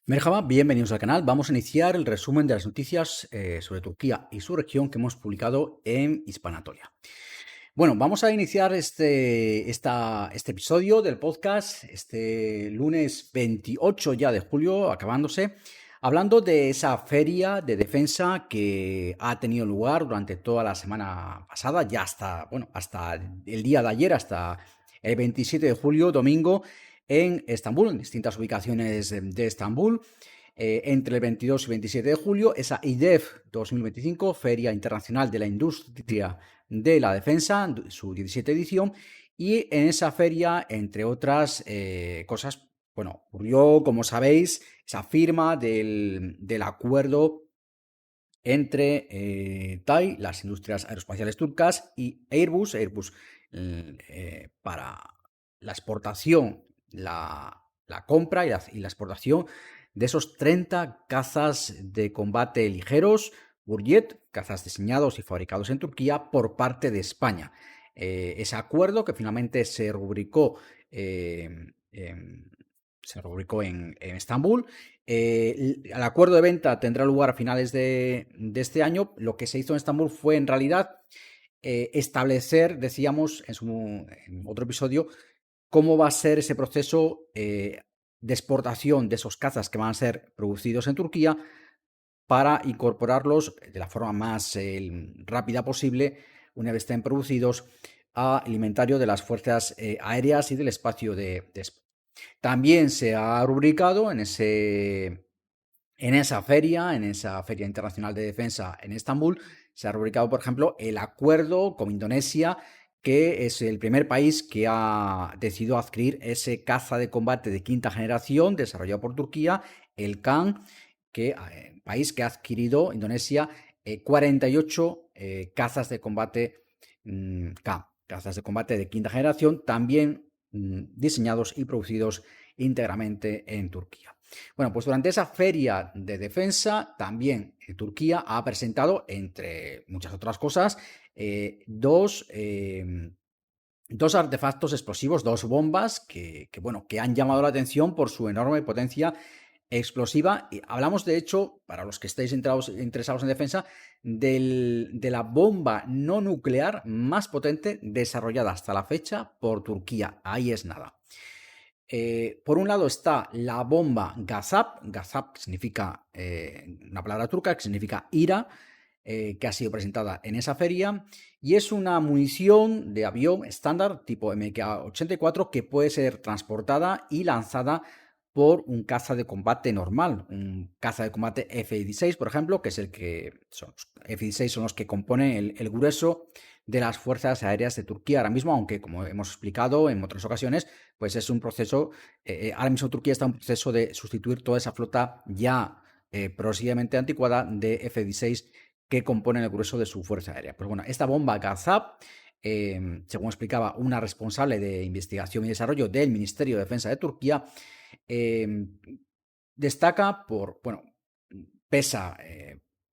Merhaba, bienvenidos al canal. Vamos a iniciar el resumen de las noticias sobre Turquía y su región que hemos publicado en Hispanatolia. Bueno, vamos a iniciar este episodio del podcast, este lunes 28 ya de julio, acabándose, hablando de esa feria de defensa que ha tenido lugar durante toda la semana pasada, ya hasta el día de ayer, hasta el 27 de julio, domingo, en Estambul, en distintas ubicaciones de Estambul. Entre el 22 y 27 de julio, esa IDEF 2025, Feria Internacional de la Industria de la Defensa, su 17 edición, y en esa feria, entre otras cosas, bueno, ocurrió, como sabéis, esa firma del acuerdo entre TAI, las industrias aeroespaciales turcas, y Airbus para la exportación, la compra y la exportación de esos 30 cazas de combate ligeros Burjet, cazas diseñados y fabricados en Turquía por parte de España. Ese acuerdo que finalmente eh, en, se rubricó en Estambul. El acuerdo de venta tendrá lugar a finales de este año. Lo que se hizo en Estambul fue en realidad establecer, decíamos en otro episodio, cómo va a ser ese proceso de exportación de esos cazas que van a ser producidos en Turquía para incorporarlos de la forma más rápida posible, una vez estén producidos, al inventario de las fuerzas aéreas y del espacio de España. También se ha rubricado en esa feria internacional de defensa en Estambul, se ha rubricado, por ejemplo, el acuerdo con Indonesia, que es el primer país que ha decidido adquirir ese caza de combate de quinta generación desarrollado por Turquía, el Kan, país que ha adquirido Indonesia 48 cazas de combate Kan, cazas de combate de quinta generación, también diseñados y producidos íntegramente en Turquía. Bueno, pues durante esa feria de defensa también Turquía ha presentado, entre muchas otras cosas, dos artefactos explosivos, dos bombas que han llamado la atención por su enorme potencia explosiva. Y hablamos, de hecho, para los que estéis interesados en defensa, de la bomba no nuclear más potente desarrollada hasta la fecha por Turquía. Ahí es nada. Por un lado está la bomba Gazap, Gazap que significa una palabra turca que significa ira, que ha sido presentada en esa feria, y es una munición de avión estándar tipo MK-84 que puede ser transportada y lanzada por un caza de combate normal, un caza de combate F-16, por ejemplo, que es el que son los F-16 son los que componen el grueso de las fuerzas aéreas de Turquía ahora mismo, aunque como hemos explicado en otras ocasiones, pues es un proceso, ahora mismo Turquía está en un proceso de sustituir toda esa flota ya progresivamente anticuada de F-16 que componen el grueso de su fuerza aérea. Pues bueno, esta bomba Gazap, según explicaba una responsable de investigación y desarrollo del Ministerio de Defensa de Turquía, eh, destaca bueno, pesa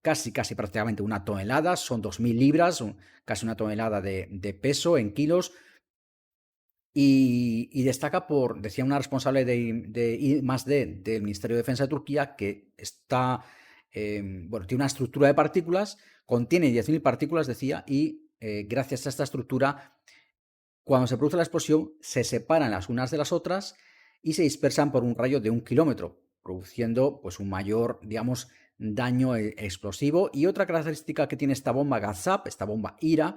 casi prácticamente una tonelada, son 2.000 libras, casi una tonelada de peso en kilos, y destaca decía una responsable de I+D del Ministerio de Defensa de Turquía, que tiene una estructura de partículas, contiene 10.000 partículas, decía, y gracias a esta estructura, cuando se produce la explosión, se separan las unas de las otras y se dispersan por un rayo de 1 kilómetro, produciendo pues un mayor, digamos, daño explosivo. Y otra característica que tiene esta bomba Gazap, esta bomba IRA,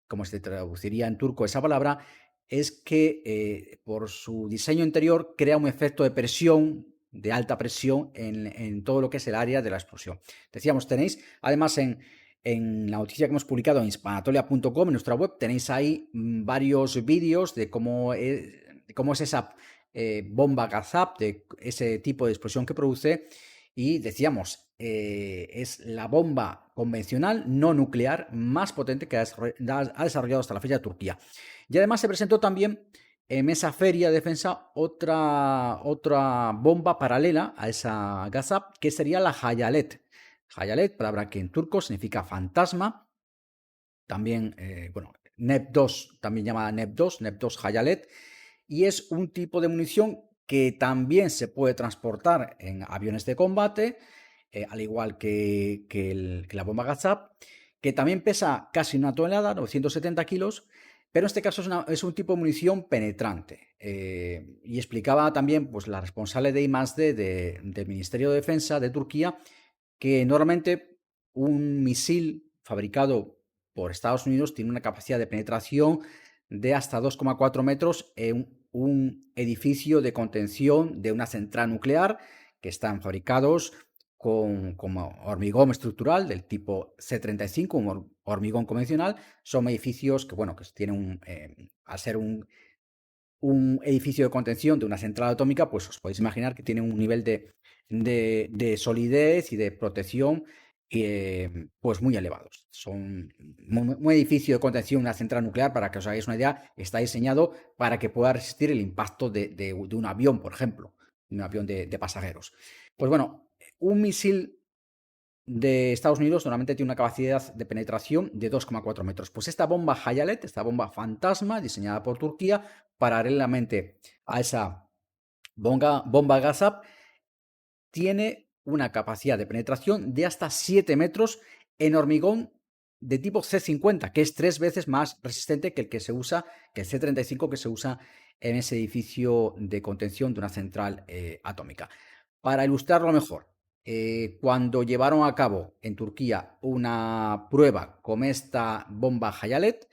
como se traduciría en turco esa palabra, es que por su diseño interior crea un efecto de presión, de alta presión, en todo lo que es el área de la explosión. Decíamos, tenéis además en la noticia que hemos publicado en hispanatolia.com, en nuestra web, tenéis ahí varios vídeos de cómo es esa bomba Gazap, de ese tipo de explosión que produce. Y decíamos, es la bomba convencional no nuclear más potente que ha desarrollado hasta la fecha Turquía. Y además se presentó también en esa feria de defensa otra bomba paralela a esa Gazap, que sería la Hayalet. Hayalet, palabra que en turco significa fantasma. También, NEP 2, también llamada NEP 2, NEP 2 Hayalet. Y es un tipo de munición que también se puede transportar en aviones de combate, al igual que la bomba Gazap, que también pesa casi 1 tonelada, 970 kilos, pero en este caso es un tipo de munición penetrante. Y explicaba también pues, la responsable de I+D del Ministerio de Defensa de Turquía que normalmente un misil fabricado por Estados Unidos tiene una capacidad de penetración de hasta 2,4 metros en un edificio de contención de una central nuclear que están fabricados con hormigón estructural del tipo C-35, un hormigón convencional. Son edificios que, bueno, que tienen al ser un edificio de contención de una central atómica, pues os podéis imaginar que tiene un nivel de solidez y de protección pues muy elevados. Son un edificio de contención de una central nuclear, para que os hagáis una idea, está diseñado para que pueda resistir el impacto de un avión, por ejemplo, un avión de pasajeros. Pues bueno, un misil de Estados Unidos normalmente tiene una capacidad de penetración de 2,4 metros. Pues esta bomba Hayalet, esta bomba fantasma diseñada por Turquía, paralelamente a esa bomba Gazap, tiene una capacidad de penetración de hasta 7 metros en hormigón de tipo C50, que es 3 veces más resistente que el que se usa, que el C35 que se usa en ese edificio de contención de una central atómica. Para ilustrarlo mejor, cuando llevaron a cabo en Turquía una prueba con esta bomba Hayalet,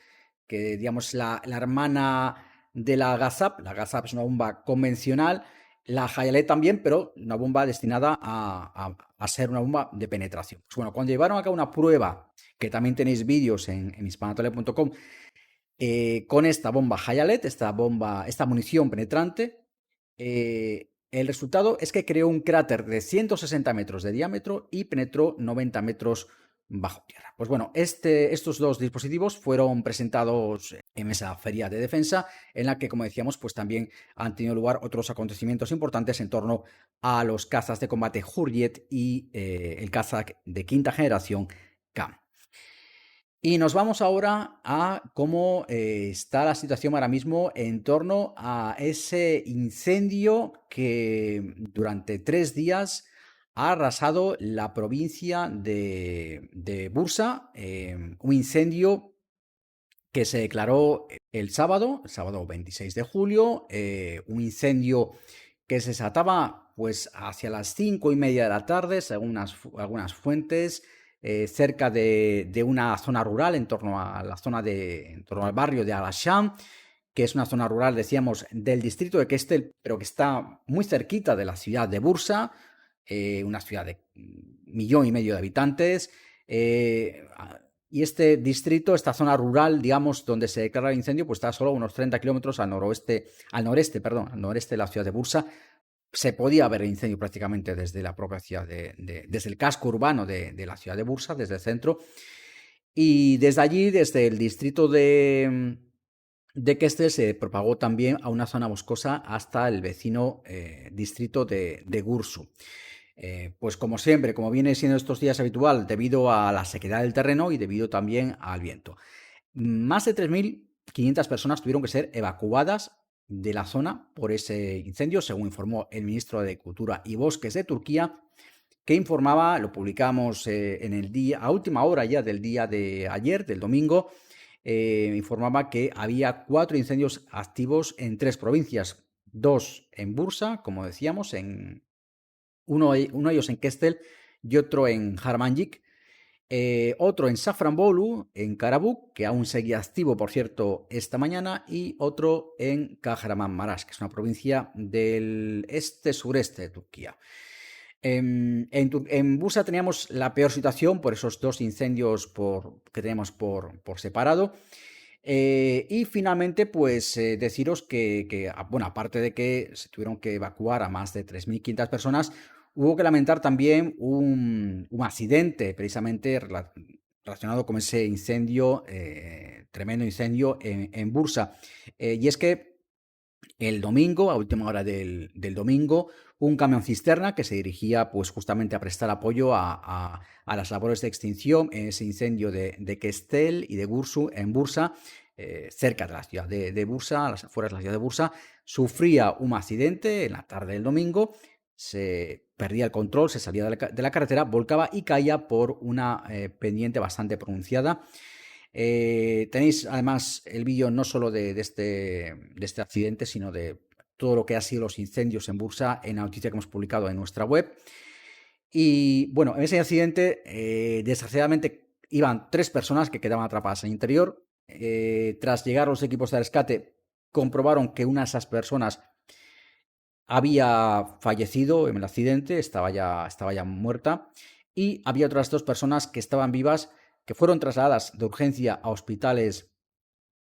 que digamos la hermana de la Gazap es una bomba convencional, la Hayalet también, pero una bomba destinada a ser una bomba de penetración. Pues bueno, cuando llevaron a cabo una prueba, que también tenéis vídeos en hispanatolia.com, con esta bomba Hayalet, esta munición penetrante, el resultado es que creó un cráter de 160 metros de diámetro y penetró 90 metros bajo tierra. Pues bueno, estos dos dispositivos fueron presentados en esa feria de defensa, en la que, como decíamos, pues también han tenido lugar otros acontecimientos importantes en torno a los cazas de combate Hurriyet y el caza de quinta generación Kam. Y nos vamos ahora a cómo está la situación ahora mismo en torno a ese incendio que durante 3 días ha arrasado la provincia de Bursa, un incendio que se declaró el sábado 26 de julio, un incendio que se desataba pues hacia las 5:30 de la tarde, según algunas fuentes, cerca de una zona rural en torno a la zona en torno al barrio de Al-Asham, que es una zona rural, decíamos, del distrito de Kestel, pero que está muy cerquita de la ciudad de Bursa, una ciudad de 1,5 millones de habitantes. Y este distrito, esta zona rural, digamos, donde se declara el incendio, pues está solo a unos 30 kilómetros al noreste de la ciudad de Bursa. Se podía ver el incendio prácticamente desde la propia ciudad, desde el casco urbano de la ciudad de Bursa, desde el centro. Y desde allí, desde el distrito de Kestel, se propagó también a una zona boscosa hasta el vecino distrito de Gursu. Pues como siempre, como viene siendo estos días habitual, debido a la sequedad del terreno y debido también al viento. Más de 3.500 personas tuvieron que ser evacuadas de la zona por ese incendio, según informó el ministro de Agricultura y Bosques de Turquía, que informaba, lo publicamos en el día, a última hora ya del día de ayer, del domingo, informaba que había 4 incendios activos en 3 provincias, 2 en Bursa, como decíamos, uno de ellos en Kestel y otro en Harmancık, otro en Safranbolu, en Karabük, que aún seguía activo, por cierto, esta mañana, y otro en Kahramanmaraş, que es una provincia del sureste de Turquía. En Bursa teníamos la peor situación por esos 2 incendios que teníamos por separado. Y finalmente, pues deciros que, bueno, aparte de que se tuvieron que evacuar a más de 3.500 personas, hubo que lamentar también un accidente precisamente relacionado con ese incendio, tremendo incendio en Bursa. Y es que el domingo, a última hora del domingo, un camión cisterna que se dirigía pues justamente a prestar apoyo a las labores de extinción en ese incendio de Kestel y de Gursu en Bursa, cerca de la ciudad de Bursa, a las afueras de la ciudad de Bursa, sufría un accidente en la tarde del domingo, se perdía el control, se salía de la carretera, volcaba y caía por una pendiente bastante pronunciada. Tenéis además el vídeo no solo de este accidente, sino de todo lo que ha sido los incendios en Bursa en la noticia que hemos publicado en nuestra web. Y bueno, en ese accidente, desgraciadamente, iban 3 personas que quedaban atrapadas en el interior. Tras llegar los equipos de rescate, comprobaron que una de esas personas había fallecido en el accidente, estaba ya muerta, y había otras 2 personas que estaban vivas, que fueron trasladadas de urgencia a hospitales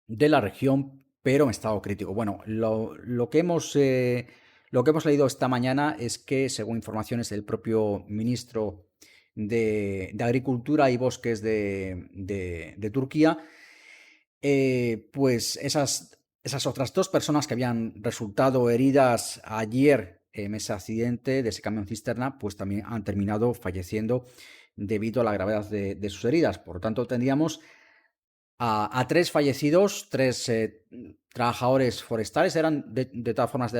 de la región, pero en estado crítico. Bueno, lo que hemos leído esta mañana es que, según informaciones del propio ministro de Agricultura y Bosques de Turquía, pues esas otras 2 personas que habían resultado heridas ayer en ese accidente de ese camión cisterna, pues también han terminado falleciendo debido a la gravedad de sus heridas. Por lo tanto, tendríamos a 3 fallecidos, 3 trabajadores forestales. De todas formas,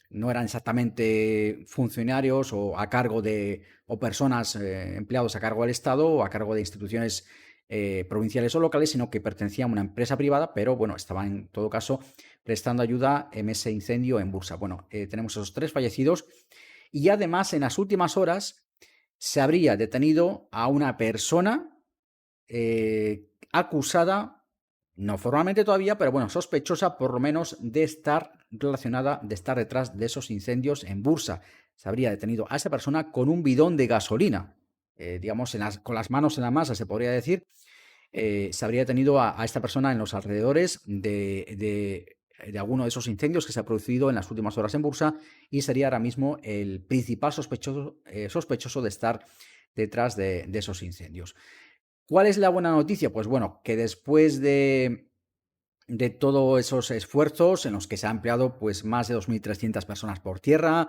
no eran exactamente funcionarios o a cargo o personas empleados a cargo del Estado o a cargo de instituciones provinciales o locales, sino que pertenecían a una empresa privada, pero bueno, estaban en todo caso prestando ayuda en ese incendio en Bursa. Bueno, tenemos esos 3 fallecidos y además en las últimas horas se habría detenido a una persona acusada, no formalmente todavía, pero bueno, sospechosa por lo menos de estar relacionada, de estar detrás de esos incendios en Bursa. Se habría detenido a esa persona con un bidón de gasolina, digamos, con las manos en la masa, se podría decir. Se habría detenido a esta persona en los alrededores de alguno de esos incendios que se ha producido en las últimas horas en Bursa y sería ahora mismo el principal sospechoso de estar detrás de esos incendios. ¿Cuál es la buena noticia? Pues bueno, que después de todos esos esfuerzos en los que se ha empleado pues más de 2.300 personas por tierra,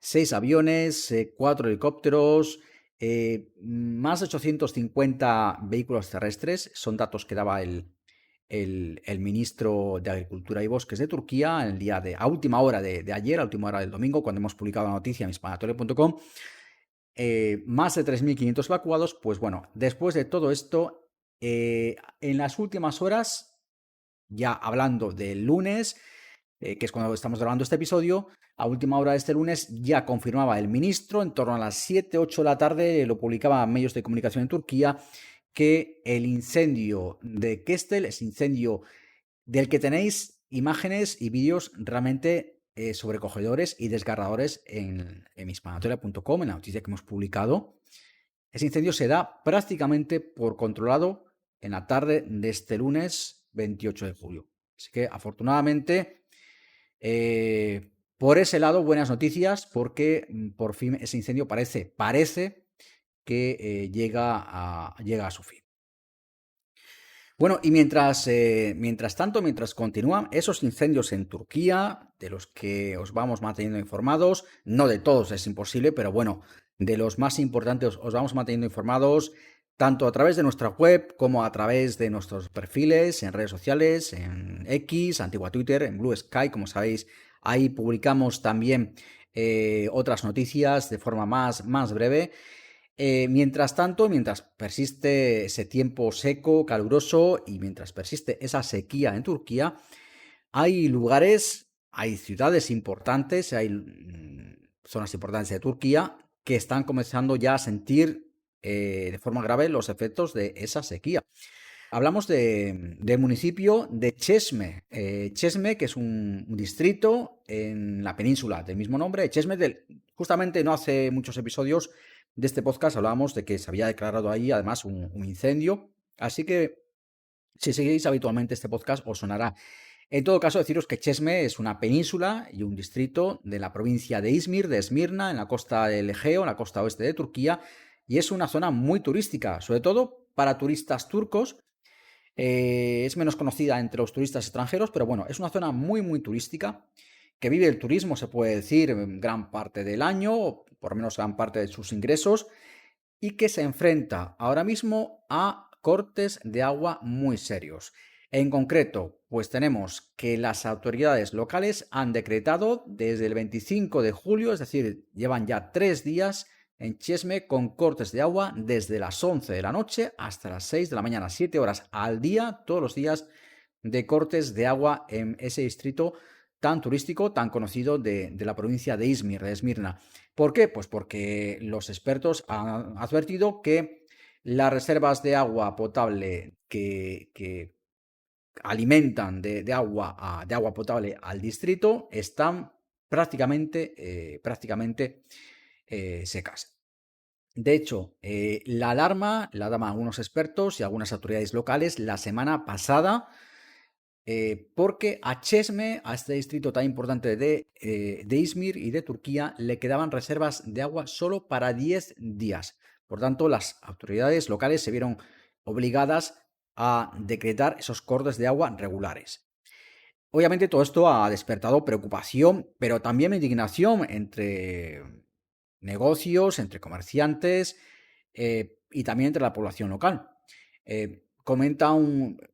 6 aviones, 4 helicópteros, más de 850 vehículos terrestres, son datos que daba el ministro de Agricultura y Bosques de Turquía a última hora de ayer, a última hora del domingo, cuando hemos publicado la noticia en hispanatoria.com. Más de 3.500 evacuados. Pues bueno, después de todo esto, en las últimas horas, ya hablando del lunes, que es cuando estamos grabando este episodio, a última hora de este lunes ya confirmaba el ministro, en torno a las 7, 8 de la tarde, lo publicaba en medios de comunicación en Turquía, que el incendio de Kestel, ese incendio del que tenéis imágenes y vídeos realmente sobrecogedores y desgarradores en hispanatoria.com, en la noticia que hemos publicado. Ese incendio se da prácticamente por controlado en la tarde de este lunes 28 de julio. Así que afortunadamente, por ese lado, buenas noticias, porque por fin ese incendio parece que llega a su fin. Bueno, y mientras continúan esos incendios en Turquía, de los que os vamos manteniendo informados, no de todos es imposible, pero bueno, de los más importantes os vamos manteniendo informados, tanto a través de nuestra web como a través de nuestros perfiles en redes sociales, en X, antigua Twitter, en Blue Sky, como sabéis, ahí publicamos también otras noticias de forma más breve. Mientras tanto, mientras persiste ese tiempo seco, caluroso y mientras persiste esa sequía en Turquía, hay lugares, hay ciudades importantes, hay zonas importantes de Turquía que están comenzando ya a sentir de forma grave los efectos de esa sequía. Hablamos del municipio de Çeşme. Çeşme, que es un distrito en la península del mismo nombre. Çeşme, justamente no hace muchos episodios de este podcast hablábamos de que se había declarado ahí además un incendio. Así que si seguís habitualmente este podcast os sonará. En todo caso, deciros que Çeşme es una península y un distrito de la provincia de Izmir, de Esmirna, en la costa del Egeo, en la costa oeste de Turquía, y es una zona muy turística, sobre todo para turistas turcos. Es menos conocida entre los turistas extranjeros, pero bueno, es una zona muy turística, que vive el turismo, se puede decir, gran parte del año, o por lo menos gran parte de sus ingresos, y que se enfrenta ahora mismo a cortes de agua muy serios. En concreto, pues tenemos que las autoridades locales han decretado desde el 25 de julio, es decir, llevan ya 3 días en Chesme con cortes de agua desde las 11 de la noche hasta las 6 de la mañana, 7 horas al día, todos los días de cortes de agua en ese distrito tan turístico, tan conocido de la provincia de Izmir, de Esmirna. ¿Por qué? Pues porque los expertos han advertido que las reservas de agua potable que alimentan de agua potable al distrito están prácticamente secas. De hecho, la daban algunos expertos y algunas autoridades locales la semana pasada, porque a Chesme, a este distrito tan importante de Izmir y de Turquía, le quedaban reservas de agua solo para 10 días. Por tanto, las autoridades locales se vieron obligadas a decretar esos cortes de agua regulares. Obviamente todo esto ha despertado preocupación, pero también indignación entre negocios, entre comerciantes, y también entre la población local. En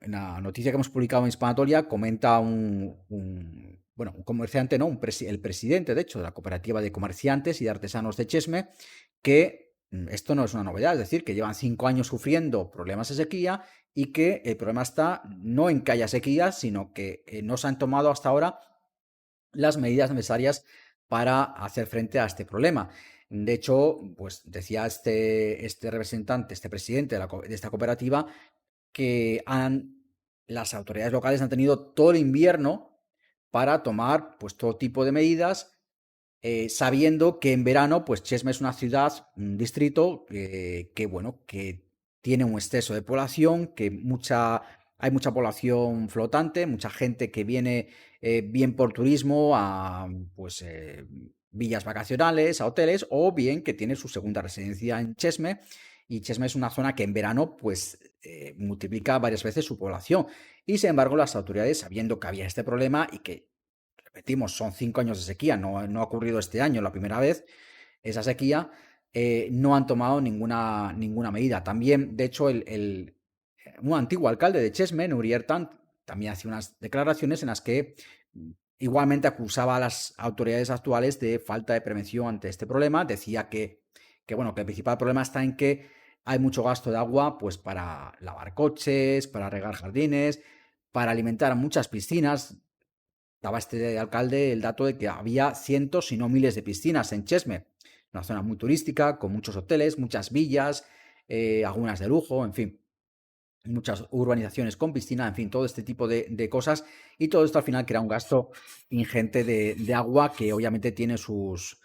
la noticia que hemos publicado en Hispanatolia, comenta bueno, un comerciante, ¿no? El presidente, de hecho, de la Cooperativa de Comerciantes y de Artesanos de Chesme, que esto no es una novedad, es decir, que llevan 5 años sufriendo problemas de sequía y que el problema está no en que haya sequía, sino que no se han tomado hasta ahora las medidas necesarias para hacer frente a este problema. De hecho, pues decía este representante, este presidente de esta cooperativa, que las autoridades locales han tenido todo el invierno para tomar pues todo tipo de medidas, sabiendo que en verano pues Chesme es una ciudad, un distrito bueno, que tiene un exceso de población, hay mucha población flotante, mucha gente que viene bien por turismo a pues villas vacacionales, a hoteles, o bien que tiene su segunda residencia en Chesme, y Chesme es una zona que en verano pues multiplica varias veces su población. Y sin embargo, las autoridades, sabiendo que había este problema y que, repetimos, son 5 años de sequía, no ha ocurrido este año la primera vez, esa sequía, no han tomado ninguna medida. También, de hecho, un antiguo alcalde de Chesme, Nuri Ertan, también hacía unas declaraciones en las que igualmente acusaba a las autoridades actuales de falta de prevención ante este problema. Decía bueno, que el principal problema está en que hay mucho gasto de agua pues para lavar coches, para regar jardines, para alimentar muchas piscinas. Daba este alcalde el dato de que había cientos, si no miles de piscinas en Chesme, una zona muy turística, con muchos hoteles, muchas villas, algunas de lujo, en fin, muchas urbanizaciones con piscina, en fin, todo este tipo de cosas, y todo esto al final crea un gasto ingente de agua que obviamente tiene sus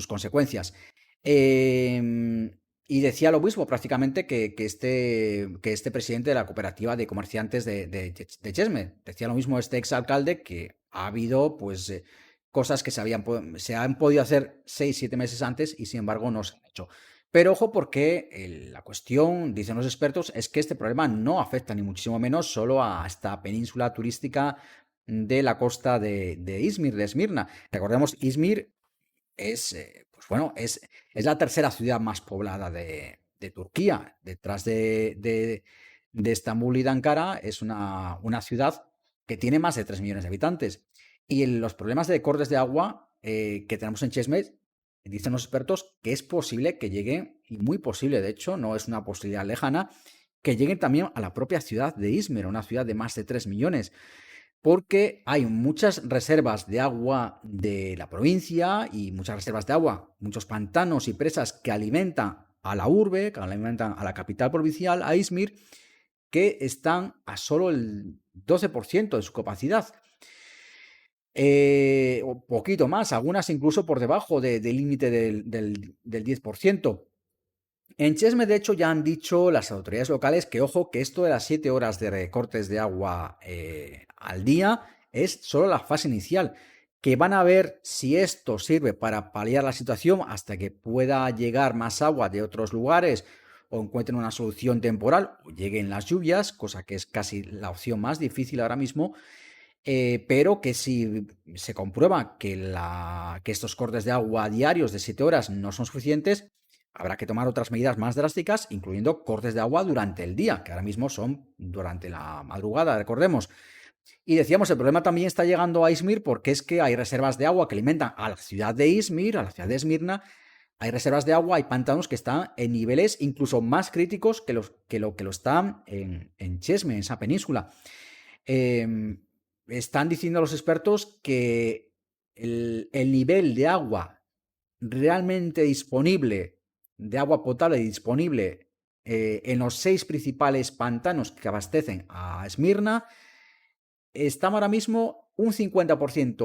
consecuencias. Eh, y decía lo mismo prácticamente que este presidente de la cooperativa de comerciantes de Chesme. Decía lo mismo este exalcalde, que ha habido pues cosas que se han podido hacer 6, 7 meses antes y sin embargo no se han hecho. Pero ojo, porque la cuestión, dicen los expertos, es que este problema no afecta ni muchísimo menos solo a esta península turística de la costa de Izmir, de Esmirna. Recordemos, Izmir pues bueno, es la tercera ciudad más poblada de Turquía. Detrás de Estambul y de Ankara es una ciudad que tiene más de 3 millones de habitantes. Y los problemas de cortes de agua que tenemos en Chesme, dicen los expertos que es posible que lleguen, y muy posible de hecho, no es una posibilidad lejana, que lleguen también a la propia ciudad de Izmir, una ciudad de más de 3 millones, porque hay muchas reservas de agua de la provincia y muchas reservas de agua, muchos pantanos y presas que alimentan a la urbe, que alimentan a la capital provincial, a Izmir, que están a solo el 12% de su capacidad. O poquito más, algunas incluso por debajo del límite del 10%. En Chesme, de hecho, ya han dicho las autoridades locales que, ojo, que esto de las 7 horas de recortes de agua al día es solo la fase inicial, que van a ver si esto sirve para paliar la situación hasta que pueda llegar más agua de otros lugares o encuentren una solución temporal o lleguen las lluvias, cosa que es casi la opción más difícil ahora mismo, pero que si se comprueba que estos cortes de agua diarios de 7 horas no son suficientes, habrá que tomar otras medidas más drásticas, incluyendo cortes de agua durante el día, que ahora mismo son durante la madrugada, recordemos. Y decíamos, el problema también está llegando a Izmir porque es que hay reservas de agua que alimentan a la ciudad de Izmir, a la ciudad de Esmirna. Hay reservas de agua, hay pantanos que están en niveles incluso más críticos que lo están en Chesme, en esa península. Eh, Están diciendo los expertos que el nivel de agua realmente disponible, de agua potable disponible en los 6 principales pantanos que abastecen a Esmirna, estamos ahora mismo un 50%,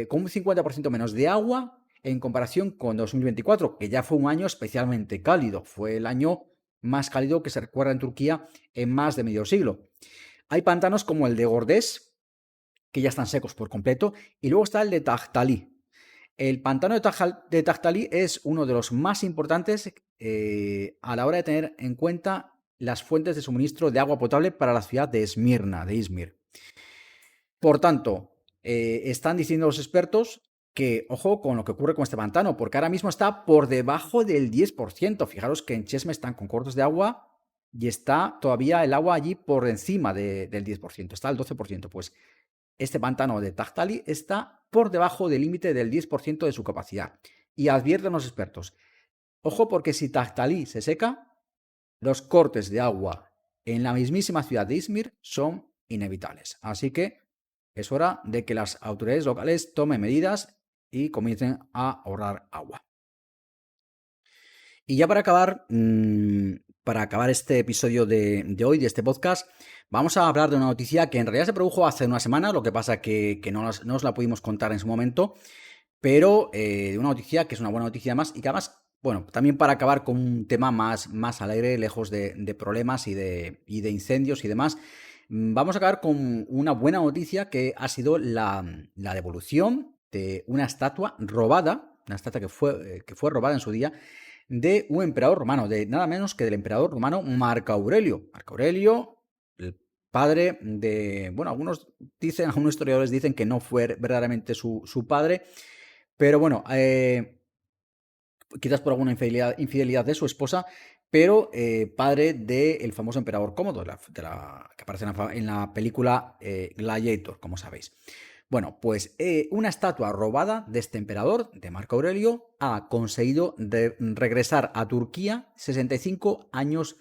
con un 50% menos de agua en comparación con 2024, que ya fue un año especialmente cálido. Fue el año más cálido que se recuerda en Turquía en más de medio siglo. Hay pantanos como el de Gordés, que ya están secos por completo, y luego está el de Tahtalí. El pantano de Tahtalí es uno de los más importantes a la hora de tener en cuenta las fuentes de suministro de agua potable para la ciudad de Esmirna, de Izmir. Por tanto, están diciendo los expertos que, ojo con lo que ocurre con este pantano, porque ahora mismo está por debajo del 10%. Fijaros que en Chesme están con cortos de agua y está todavía el agua allí por encima del 10%, está al 12%. Pues este pantano de Tahtalí está por debajo del límite del 10% de su capacidad. Y advierten los expertos, ojo porque si Tahtalí se seca, los cortes de agua en la mismísima ciudad de Izmir son inevitables. Así que es hora de que las autoridades locales tomen medidas y comiencen a ahorrar agua. Y ya para acabar este episodio de hoy, de este podcast, vamos a hablar de una noticia que en realidad se produjo hace una semana, lo que pasa que no os la pudimos contar en su momento, pero de una noticia que es una buena noticia más y que además, bueno, también para acabar con un tema más alegre, lejos de problemas y de incendios y demás, vamos a acabar con una buena noticia que ha sido la devolución de una estatua robada, una estatua que fue robada en su día, de un emperador romano, de nada menos que del emperador romano Marco Aurelio. Marco Aurelio, el padre de, bueno, algunos historiadores dicen que no fue verdaderamente su padre, pero bueno, quizás por alguna infidelidad de su esposa, pero padre del famoso emperador Cómodo, que aparece en la película Gladiator, como sabéis. Bueno, pues una estatua robada de este emperador, de Marco Aurelio, ha conseguido regresar a Turquía 65 años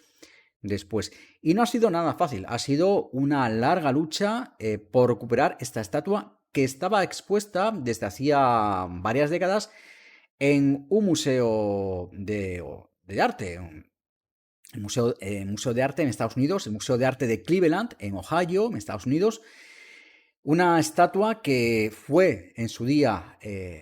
después. Y no ha sido nada fácil, ha sido una larga lucha por recuperar esta estatua que estaba expuesta desde hacía varias décadas en un museo de arte, museo de arte en Estados Unidos, el Museo de Arte de Cleveland, en Ohio, en Estados Unidos. Una estatua que fue en su día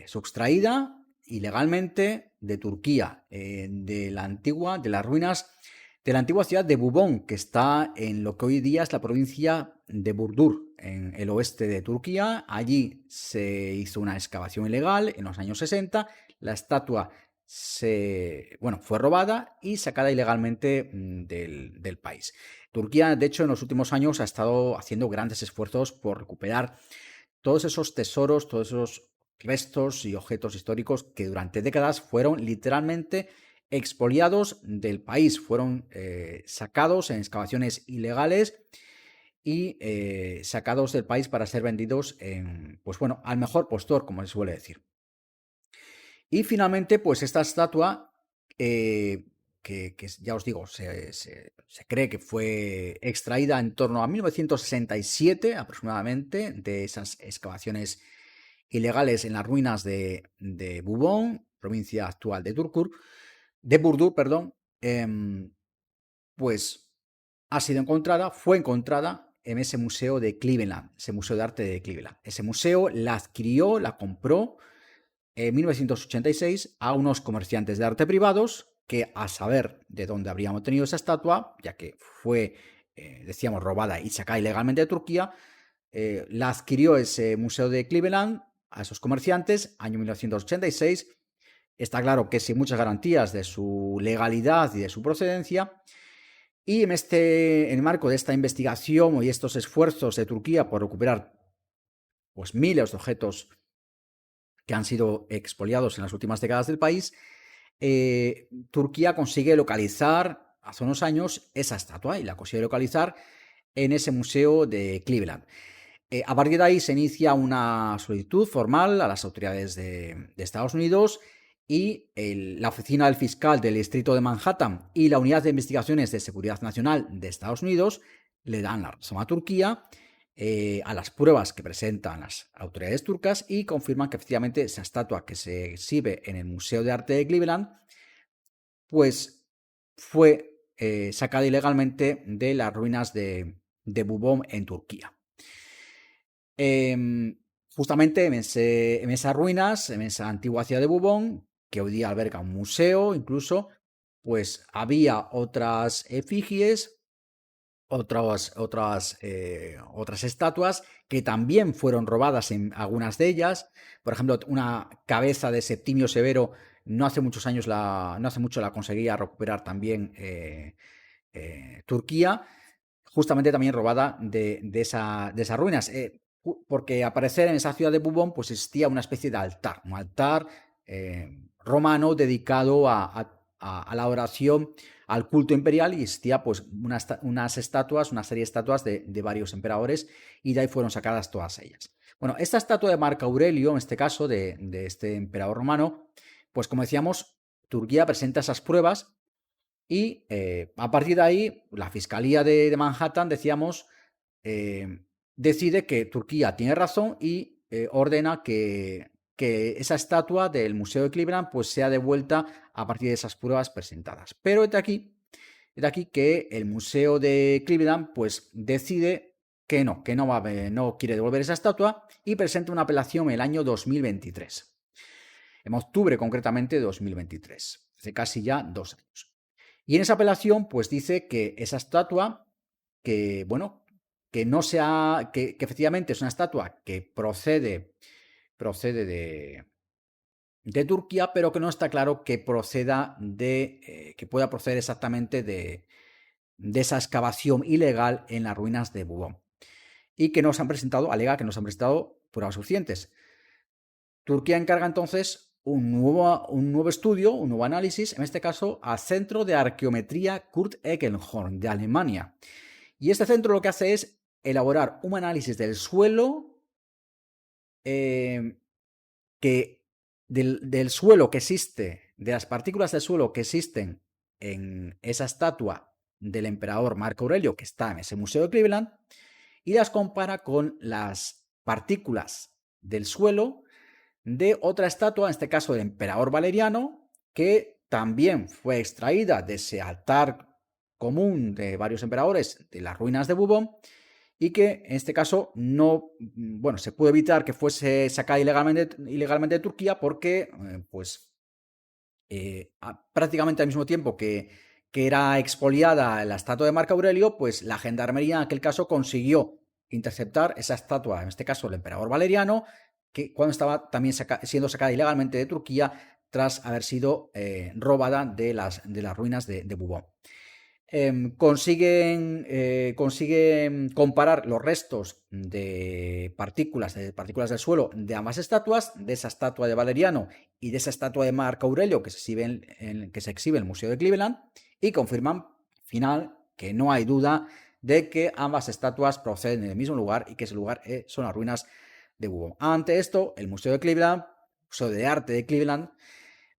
sustraída ilegalmente de Turquía, de las ruinas de la antigua ciudad de Bubón, que está en lo que hoy día es la provincia de Burdur, en el oeste de Turquía. Allí se hizo una excavación ilegal en los años 60. La estatua fue robada y sacada ilegalmente del país. Turquía, de hecho, en los últimos años ha estado haciendo grandes esfuerzos por recuperar todos esos tesoros, todos esos restos y objetos históricos que durante décadas fueron literalmente expoliados del país, fueron sacados en excavaciones ilegales y sacados del país para ser vendidos al mejor postor, como se suele decir. Y finalmente, pues esta estatua, que ya os digo, se cree que fue extraída en torno a 1967 aproximadamente de esas excavaciones ilegales en las ruinas de Bubón, provincia actual de Burdur, perdón, pues fue encontrada en ese museo de Cleveland, ese museo de arte de Cleveland. Ese museo la compró en 1986 a unos comerciantes de arte privados que, a saber de dónde habrían obtenido esa estatua, ya que fue, decíamos, robada y sacada ilegalmente de Turquía, la adquirió ese museo de Cleveland a esos comerciantes, año 1986. Está claro que sin muchas garantías de su legalidad y de su procedencia. Y en el marco de esta investigación y estos esfuerzos de Turquía por recuperar pues miles de objetos que han sido expoliados en las últimas décadas del país, Turquía consigue localizar hace unos años esa estatua y la consigue localizar en ese museo de Cleveland. A partir de ahí se inicia una solicitud formal a las autoridades de Estados Unidos y la oficina del fiscal del distrito de Manhattan y la unidad de investigaciones de seguridad nacional de Estados Unidos le dan la razón a Turquía a las pruebas que presentan las autoridades turcas y confirman que efectivamente esa estatua que se exhibe en el Museo de Arte de Cleveland pues fue sacada ilegalmente de las ruinas de Bubón en Turquía. Justamente en esas ruinas, en esa antigua ciudad de Bubón, que hoy día alberga un museo incluso, pues había otras efigies, otras estatuas que también fueron robadas en algunas de ellas. Por ejemplo, una cabeza de Septimio Severo no hace mucho la conseguía recuperar también Turquía, justamente también robada de esas ruinas. Porque al parecer en esa ciudad de Bubón pues existía una especie de altar, un altar romano dedicado a la oración, al culto imperial, y existía pues unas estatuas, una serie de estatuas de varios emperadores, y de ahí fueron sacadas todas ellas. Bueno, esta estatua de Marco Aurelio, en este caso, de este emperador romano, pues como decíamos, Turquía presenta esas pruebas y a partir de ahí la Fiscalía de Manhattan, decíamos, decide que Turquía tiene razón y ordena que esa estatua del Museo de Cleveland pues sea devuelta a partir de esas pruebas presentadas. Pero es de aquí que el Museo de Cleveland pues decide que no quiere devolver esa estatua y presenta una apelación en el año 2023. En octubre concretamente de 2023, hace casi ya 2 años. Y en esa apelación pues dice que esa estatua, que bueno, que no sea, que efectivamente es una estatua que procede de Turquía, pero que no está claro que proceda que pueda proceder exactamente de esa excavación ilegal en las ruinas de Bubón. Y que alega que no se han presentado pruebas suficientes. Turquía encarga entonces un nuevo estudio, un nuevo análisis, en este caso al Centro de Arqueometría Kurt Eckelhorn de Alemania. Y este centro lo que hace es elaborar un análisis del suelo del suelo que existe, de las partículas del suelo que existen en esa estatua del emperador Marco Aurelio que está en ese museo de Cleveland, y las compara con las partículas del suelo de otra estatua, en este caso del emperador Valeriano, que también fue extraída de ese altar común de varios emperadores de las ruinas de Bubón, y que en este caso no, bueno, se pudo evitar que fuese sacada ilegalmente de Turquía porque prácticamente al mismo tiempo que era expoliada la estatua de Marco Aurelio, pues la gendarmería en aquel caso consiguió interceptar esa estatua, en este caso el emperador Valeriano, que cuando estaba también siendo sacada ilegalmente de Turquía tras haber sido robada de las ruinas de Bubón. Consiguen comparar los restos de partículas del suelo de ambas estatuas, de esa estatua de Valeriano y de esa estatua de Marco Aurelio que se exhibe en el Museo de Cleveland, y confirman al final que no hay duda de que ambas estatuas proceden del mismo lugar y que ese lugar son las ruinas de Bubón. Ante esto, el Museo de Cleveland, Museo de Arte de Cleveland,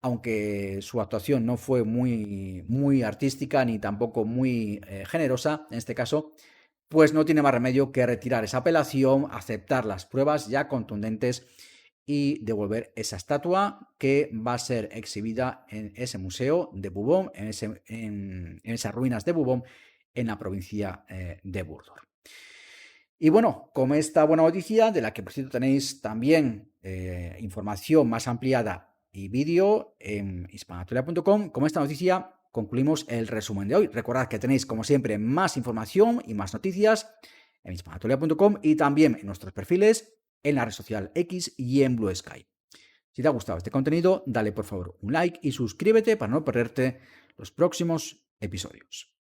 aunque su actuación no fue muy artística ni tampoco muy generosa en este caso, pues no tiene más remedio que retirar esa apelación, aceptar las pruebas ya contundentes y devolver esa estatua que va a ser exhibida en ese museo de Bubón, en esas ruinas de Bubón, en la provincia de Burdur. Y bueno, con esta buena noticia, de la que por cierto tenéis también información más ampliada y vídeo en hispanatoria.com, con esta noticia concluimos el resumen de hoy. Recordad que tenéis, como siempre, más información y más noticias en hispanatoria.com y también en nuestros perfiles en la red social X y en Blue Sky. Si te ha gustado este contenido, dale por favor un like y suscríbete para no perderte los próximos episodios.